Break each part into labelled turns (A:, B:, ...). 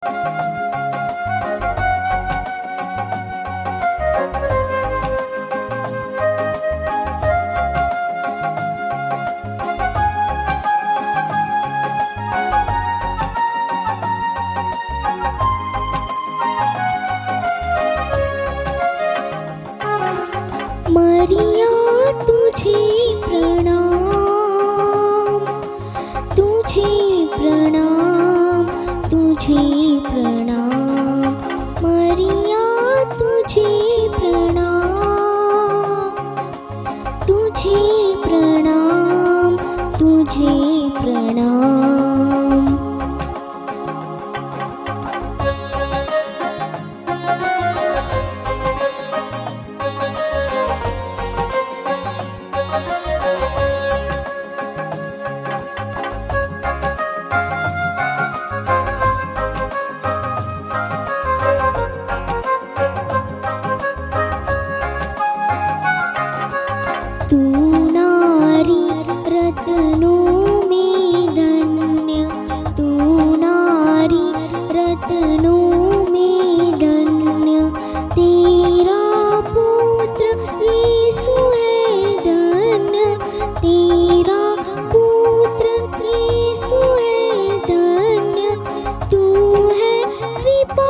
A: मरिया तुझे प्रणाम, तुझे प्रणाम, तुझे प्रणाम। मरिया तुझे प्रणाम, तुझे प्रणाम, तुझे प्रणाम। तू नारी रत्नों में धन्य, तू नारी रत्नों में धन्य। तेरा पुत्र यीशु है धन्य, तेरा पुत्र यीशु है धन्य। तू है कृपा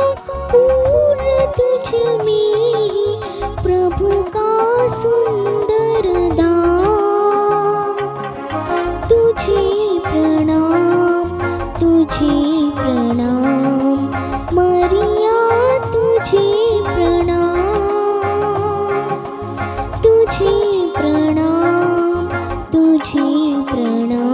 A: पूर्ण, तुझ में ही प्रभु का सुंदर दान। तुझे प्रणाम, तुझे प्रणाम। मरिया तुझे प्रणाम, तुझे प्रणाम, तुझे प्रणाम।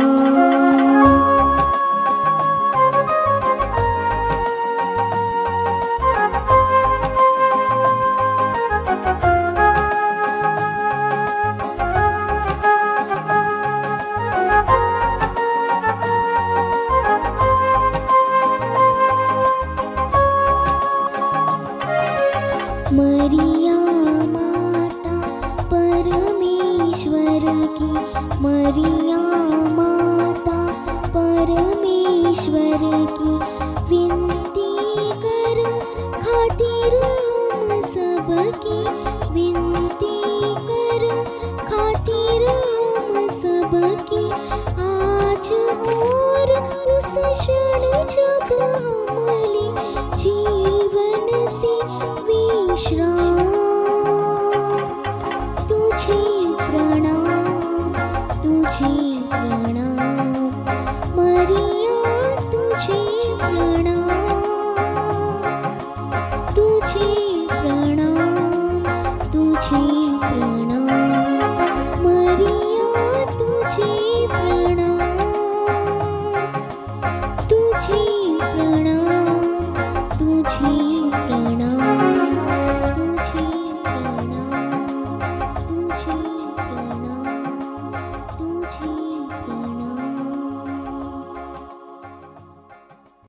A: मरिया माता परमेश्वर की, मरिया माता परमेश्वर की। विनती कर खातिर हम सबकी, विनती कर खातिर हम सबकी। आज और उस क्षण जब हमले जीवन से विश्राम। तुझे प्रणाम, तुझे प्रणाम। मरिया तुझे प्रणाम, तुझे प्रणाम, तुझे प्रणाम। मरिया तुझे प्रणाम, तुझे प्रणाम।